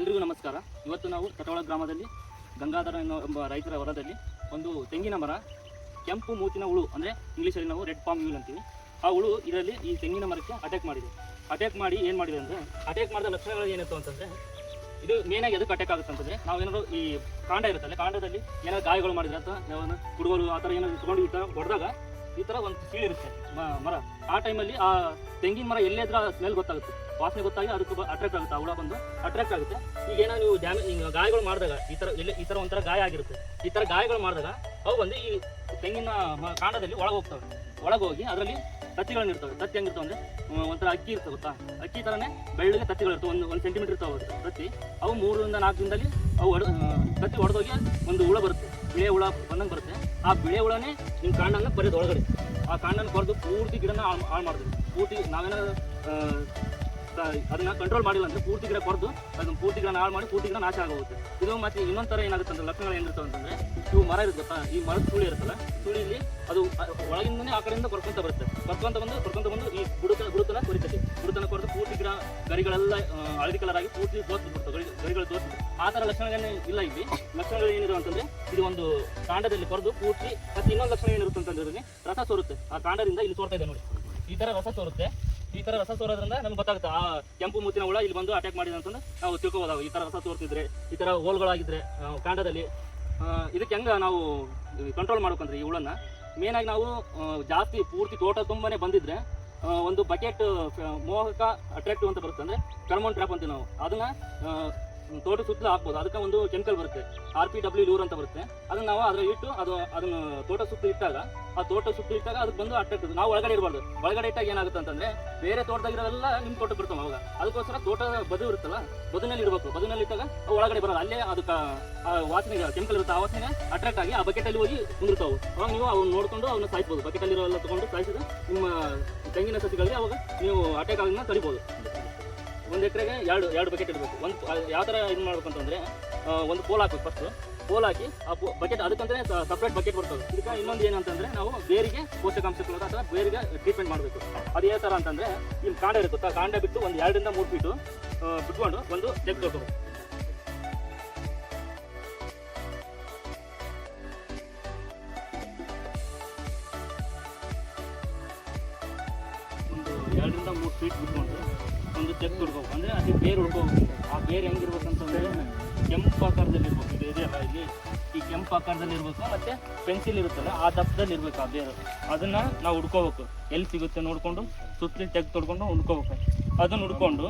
ಎಲ್ರಿಗೂ ನಮಸ್ಕಾರ. ಇವತ್ತು ನಾವು ಕಟವಾಳ ಗ್ರಾಮದಲ್ಲಿ ಗಂಗಾಧರ ಎಂಬ ರೈತರ ಹೊಲದಲ್ಲಿ ಒಂದು ತೆಂಗಿನ ಮರ ಕೆಂಪು ಮೂತಿನ ಹುಳು ಅಂದರೆ ಇಂಗ್ಲೀಷಲ್ಲಿ ನಾವು ರೆಡ್ ಪಾಮ್ ಮ್ಯೂಲ್ ಅಂತೀವಿ. ಆ ಹುಳು ಇದರಲ್ಲಿ ಈ ತೆಂಗಿನ ಮರಕ್ಕೆ ಅಟ್ಯಾಕ್ ಮಾಡಿದೆ. ಅಟ್ಯಾಕ್ ಮಾಡಿ ಏನು ಮಾಡಿದೆ ಅಂದರೆ, ಅಟ್ಯಾಕ್ ಮಾಡಿದ ಲಕ್ಷಣಗಳು ಏನಿತ್ತು ಅಂತಂದರೆ, ಇದು ಮೇನಾಗಿ ಎದಕ್ಕೆ ಅಟ್ಯಾಕ್ ಆಗುತ್ತೆ ಅಂತಂದರೆ, ನಾವೇನಾದ್ರು ಈ ಕಾಂಡ ಇರುತ್ತಲ್ಲ, ಕಾಂಡದಲ್ಲಿ ಏನಾದ್ರು ಗಾಯಗಳು ಮಾಡಿದ್ರೆ ಅಥವಾ ಯಾವಾಗ ಕುಡುಗೋಲು ಆ ಥರ ಏನಾದ್ರು ತೊಗೊಂಡು ಈ ಥರ ಹೊಡೆದಾಗ ಈ ಥರ ಒಂದು ಸೀಳಿರುತ್ತೆ ಮರ. ಆ ಟೈಮಲ್ಲಿ ಆ ತೆಂಗಿನ ಮರ ಎಲ್ಲೇ ಇದ್ರೆ ಸ್ಮೆಲ್ ಗೊತ್ತಾಗುತ್ತೆ, ವಾಸನೆ ಗೊತ್ತಾಗಿ ಅದಕ್ಕೆ ಅಟ್ರಾಕ್ಟ್ ಆಗುತ್ತೆ, ಆ ಹುಳ ಬಂದು ಅಟ್ರಾಕ್ಟ್ ಆಗುತ್ತೆ. ಈಗೇನೋ ನೀವು ಗಾಯಗಳು ಮಾಡಿದಾಗ ಈ ಥರ ಒಂಥರ ಗಾಯ ಆಗಿರುತ್ತೆ. ಈ ಥರ ಗಾಯಗಳು ಮಾಡಿದಾಗ ಅವು ಬಂದು ಈ ತೆಂಗಿನ ಕಾಂಡದಲ್ಲಿ ಒಳಗೆ ಹೋಗ್ತವೆ. ಒಳಗೋಗಿ ಅದರಲ್ಲಿ ತತ್ತಿಗಳನ್ನ ಇರ್ತವೆ. ತತ್ತಿ ಹೆಂಗಿರ್ತವೆ ಅಂದರೆ ಒಂಥರ ಅಕ್ಕಿ ಇರ್ತವೆ ಗೊತ್ತಾ, ಅಕ್ಕಿ ಥರನೇ ಬೆಳ್ಳಗೆ ತತ್ತಿಗಳಿರ್ತವೆ. ಒಂದು ಸೆಂಟಿಮೀಟರ್ ಇರ್ತಾವೆ ತತ್ತಿ. ಅವು 3 ರಿಂದ 4 ದಿನದಲ್ಲಿ ಅವು ತತ್ತಿ ಹೊಡೆದೋಗಿ ಒಂದು ಹುಳ ಬರುತ್ತೆ, ಬಿಳೆ ಹುಳ ಬಂದಂಗೆ ಬರುತ್ತೆ. ಆ ಬಿಳೆ ಹುಳನೇ ನಿಮ್ಮ ಕಾಂಡನ ಬರೆಯೋದು ಒಳಗಡೆ. ಆ ಕಾಂಡನ ಕೊರೆದು ಪೂರ್ತಿ ಗಿಡನ ಹಾಳು ಮಾಡಿದ್ವಿ. ಪೂರ್ತಿ ನಾವೇನಾದ್ರು ಅದನ್ನ ಕಂಟ್ರೋಲ್ ಮಾಡಿಲ್ಲ ಅಂದರೆ ಪೂರ್ತಿ ಗಿಡ ಕೊರೆದು ಅದನ್ನ ಪೂರ್ತಿ ಗಿಡ ಹಾಳು ಮಾಡಿ ಪೂರ್ತಿ ಗಿಡ ನಾಶ ಆಗೋಗುತ್ತೆ. ಇದು ಮತ್ತೆ ಇನ್ನೊಂದು ಥರ ಏನಾಗುತ್ತೆ ಅಂದರೆ, ಲಕ್ಷಣಗಳು ಏನಿರ್ತವೆ ಅಂತಂದರೆ, ಇವು ಮರ ಇರುತ್ತೆ ಗೊತ್ತಾ, ಈ ಮರದ ಸುಳಿ ಇರುತ್ತಲ್ಲ, ಸುಳಿಲಿ ಅದು ಒಳಗಿಂದನೇ ಆ ಕಡೆಯಿಂದ ಕೊರ್ಕೊಂತ ಬಂದು ಈ ಗುಡುತನ ಕೊರಿತದೆ. ಗುಡುತನ ಕೊರೆದು ಪೂರ್ತಿ ಗಿಡ ಗರಿಗಳೆಲ್ಲ ಹಳದಿ ಕಲರ್ ಆಗಿ ಪೂರ್ತಿ ದೋಸ್ಬಿಡ್ತವೆ, ಗರಿಗಳು ದೋಸ್ಬಿಡ್ತವೆ. ಆ ಥರ ಲಕ್ಷಣಗಳೇನು ಇಲ್ಲ ಇಲ್ಲಿ. ಲಕ್ಷಣಗಳು ಏನಿದೆ ಅಂತಂದರೆ, ಇದು ಒಂದು ಕಾಂಡದಲ್ಲಿ ಕೊರೆದು ಪೂರ್ತಿ. ಮತ್ತು ಇನ್ನೊಂದು ಲಕ್ಷಣ ಏನಿರುತ್ತೆ ಅಂತಂದ್ರೆ, ರಸ ಸೋರುತ್ತೆ. ಆ ಕಾಂಡದಿಂದ ಇಲ್ಲಿ ತೋರ್ತಾ ಇದೆ ನೋಡಿ, ಈ ಥರ ರಸ ಸೋರುತ್ತೆ. ಈ ಥರ ರಸ ಸೋರೋದ್ರಿಂದ ನಮ್ಗೆ ಗೊತ್ತಾಗುತ್ತೆ ಆ ಕೆಂಪು ಮೂತಿನ ಹುಳ ಇಲ್ಲಿ ಬಂದು ಅಟ್ಯಾಕ್ ಮಾಡಿದೆ ಅಂತಂದ್ರೆ ನಾವು ತಿಳ್ಕೊಬೋದಾವೆ. ಈ ಥರ ರಸ ತೋರ್ತಿದ್ರೆ, ಈ ಥರ ಹೋಲ್ಗಳಾಗಿದ್ರೆ ಕಾಂಡದಲ್ಲಿ, ಇದಕ್ಕೆ ಹೆಂಗೆ ನಾವು ಕಂಟ್ರೋಲ್ ಮಾಡ್ಬೇಕಂದ್ರೆ, ಈ ಹುಳನ್ನ ಮೇನಾಗಿ ನಾವು ಜಾಸ್ತಿ ಪೂರ್ತಿ ತೋಟ ತುಂಬನೇ ಬಂದಿದ್ರೆ ಒಂದು ಬಕೆಟ್ ಮೋಹಕ ಅಟ್ರಾಕ್ಟಿವ್ ಅಂತ ಬರುತ್ತೆ, ಅಂದರೆ ಫೆರಮೋನ್ ಟ್ರ್ಯಾಪ್ ಅಂತೀವಿ ನಾವು. ಅದನ್ನು ತೋಟ ಸುತ್ತಲೂ ಹಾಕ್ಬೋದು. ಅದಕ್ಕೆ ಒಂದು ಕೆಮಿಕಲ್ ಬರುತ್ತೆ, RPW ಲೂರ್ ಅಂತ ಬರುತ್ತೆ. ಅದನ್ನು ನಾವು ಅದರ ಇಟ್ಟು ಅದನ್ನು ತೋಟ ಸುತ್ತು ಇಟ್ಟಾಗ, ಆ ತೋಟ ಸುತ್ತು ಇಟ್ಟಾಗ ಅದಕ್ಕೆ ಬಂದು ಅಟ್ರಾಕ್ಟ್. ನಾವು ಒಳಗಡೆ ಇರಬಾರ್ದು. ಒಳಗಡೆ ಇಟ್ಟಾಗ ಏನಾಗುತ್ತೆ ಅಂತಂದರೆ, ಬೇರೆ ತೋಟದಾಗಿರೋದೆಲ್ಲ ನಿಮ್ಮ ತೋಟಕ್ಕೆ ಬರ್ತಾವೆ. ಅವಾಗ ಅದಕ್ಕೋಸ್ಕರ ತೋಟ ಬದು ಇರುತ್ತಲ್ಲ, ಬದುನಲ್ಲಿ ಇರಬೇಕು. ಬದುನಲ್ಲಿ ಇಟ್ಟಾಗ ಒಳಗಡೆ ಬರೋದು, ಅಲ್ಲೇ ಅದಕ್ಕೆ ಆ ವಾಸನೆಗೆ ಕೆಮಿಕಲ್ ಇರುತ್ತೆ, ಆ ವಾಸನೆ ಅಟ್ರಾಕ್ಟ್ ಆಗಿ ಆ ಬಕೆಟಲ್ಲಿ ಹೋಗಿ ಕುಂದಿರ್ತಾವೆ. ಅವಾಗ ನೀವು ಅವ್ನು ನೋಡಿಕೊಂಡು ಅವನ್ನ ಸಾಯಿಸ್ಬೋದು. ಬಕೆಟಲ್ಲಿರೋಲ್ಲ ತೊಗೊಂಡು ಸಾಯಿಸಿದ್ರೆ ನಿಮ್ಮ ತೆಂಗಿನ ಸಸಿಗಳಿಗೆ ಅವಾಗ ನೀವು ಅಟ್ಯಾಕ್ ಆಗೋದನ್ನ ತಡಿಬೋದು. 1 ಎಕರೆಗೆ 2 ಬಕೆಟ್ ಇರಬೇಕು. ಯಾವ ಥರ ಇದು ಮಾಡ್ಬೇಕಂತಂದರೆ, ಒಂದು ಪೋಲ್ ಹಾಕಬೇಕು. ಫಸ್ಟು ಪೋಲ್ ಹಾಕಿ ಆ ಬಕೆಟ್ ಅದಕ್ಕಂತಲೇ ಸಪ್ರೇಟ್ ಬಕೆಟ್ ಬರ್ತದೆ. ಇದಕ್ಕೆ ಇನ್ನೊಂದು ಏನಂತಂದರೆ, ನಾವು ಬೇರಿಗೆ ಪೋಷಕಾಂಶಗಳು ಅಥವಾ ಬೇರಿಗೆ ಟ್ರೀಟ್ಮೆಂಟ್ ಮಾಡಬೇಕು. ಅದು ಯಾವ ಥರ ಅಂತಂದರೆ, ಇಲ್ಲಿ ಕಾಂಡ ಇರುತ್ತೆ, ಕಾಂಡ ಬಿಟ್ಟು ಒಂದು 2 ರಿಂದ 3 ಫೀಟು ಬಿಟ್ಕೊಂಡು ಒಂದು ತೆಗ್ದು ತೊಗೊಬೇಕು. ಒಂದು 2 ರಿಂದ 3 ಫೀಟ್ ಬಿಟ್ಕೊಂಡು ಒಂದು ಚೆಕ್ ಹುಡ್ಕೋಬೇಕು. ಅಂದರೆ ಅದು ಬೇರು ಹುಡ್ಕೋಬೇಕು. ಆ ಬೇರು ಹೆಂಗಿರ್ಬೇಕಂತಂದರೆ, ಕೆಂಪು ಆಕಾರದಲ್ಲಿ ಇರ್ಬೇಕು. ಇದು ಇದೆಯಲ್ಲ ಇಲ್ಲಿ, ಈ ಕೆಂಪು ಆಕಾರದಲ್ಲಿ ಇರಬೇಕು. ಮತ್ತು ಪೆನ್ಸಿಲ್ ಇರುತ್ತಲ್ಲ, ಆ ದಪ್ಪದಲ್ಲಿ ಇರಬೇಕು ಆ ಬೇರು. ಅದನ್ನು ನಾವು ಹುಡ್ಕೋಬೇಕು. ಎಲ್ಲಿ ಸಿಗುತ್ತೆ ನೋಡಿಕೊಂಡು ಸುತ್ತಲಿ ತೆಗ್ದು ತೊಡ್ಕೊಂಡು ಹುಡ್ಕೋಬೇಕು. ಅದನ್ನು ಹುಡ್ಕೊಂಡು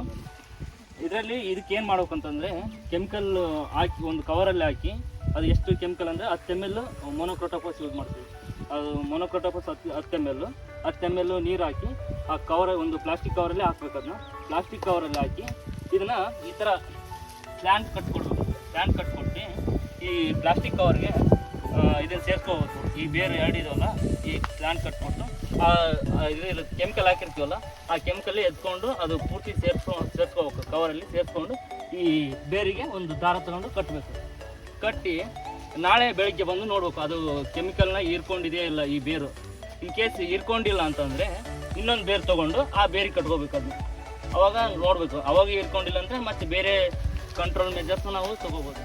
ಇದರಲ್ಲಿ ಇದಕ್ಕೇನು ಮಾಡ್ಬೇಕಂತಂದರೆ, ಕೆಮಿಕಲ್ ಹಾಕಿ ಒಂದು ಕವರಲ್ಲಿ ಹಾಕಿ, ಅದು ಎಷ್ಟು ಕೆಮಿಕಲ್ ಅಂದರೆ 10 ml ಮೊನೊಕ್ರೋಟೋಫಾಸ್ ಯೂಸ್ ಮಾಡ್ತೀವಿ. ಅದು ಮೊನೊಕ್ರೋಟೋಫಾಸ್ 10 ml ನೀರು ಹಾಕಿ ಆ ಕವರ್ ಒಂದು ಪ್ಲಾಸ್ಟಿಕ್ ಕವರಲ್ಲಿ ಹಾಕ್ಬೇಕು. ಅದನ್ನ ಪ್ಲಾಸ್ಟಿಕ್ ಕವರಲ್ಲಿ ಹಾಕಿ ಇದನ್ನು ಈ ಥರ ಸ್ಲ್ಯಾಂಡ್ ಕಟ್ಕೊಡ್ಬೇಕು. ಸ್ಲ್ಯಾಂಡ್ ಕಟ್ಕೊಟ್ಟು ಈ ಪ್ಲಾಸ್ಟಿಕ್ ಕವರ್ಗೆ ಇದನ್ನು ಸೇರಿಸ್ಕೋಬೇಕು. ಈ ಬೇರೆ 2 ಇದವಲ್ಲ, ಈ ಸ್ಲ್ಯಾಂಡ್ ಕಟ್ಕೊಟ್ಟು ಇದು ಕೆಮಿಕಲ್ ಹಾಕಿರ್ತೀವಲ್ಲ, ಆ ಕೆಮಿಕಲ್ಲೇ ಎತ್ಕೊಂಡು ಅದು ಪೂರ್ತಿ ಸೇರಿಸ್ಕೋಬೇಕು. ಕವರಲ್ಲಿ ಸೇರಿಸ್ಕೊಂಡು ಈ ಬೇರಿಗೆ ಒಂದು ದಾರ ತಗೊಂಡು ಕಟ್ಟಬೇಕು. ಕಟ್ಟಿ ನಾಳೆ ಬೆಳಗ್ಗೆ ಬಂದು ನೋಡ್ಬೇಕು ಅದು ಕೆಮಿಕಲ್ನ ಹೀರ್ಕೊಂಡಿದೆಯಾ ಇಲ್ಲ ಈ ಬೇರು. ಇನ್ ಕೇಸ್ ಹೀರ್ಕೊಂಡಿಲ್ಲ ಅಂತಂದರೆ ಇನ್ನೊಂದು ಬೇರು ತೊಗೊಂಡು ಆ ಬೇರಿಗೆ ಕಟ್ಕೋಬೇಕು. ಅದನ್ನ ಅವಾಗ ನೋಡಬೇಕು. ಅವಾಗ ಹೀರ್ಕೊಂಡಿಲ್ಲ ಅಂದರೆ ಮತ್ತೆ ಬೇರೆ ಕಂಟ್ರೋಲ್ ಮೆಜರ್ಸ್ನ ನಾವು ತೊಗೋಬೋದು.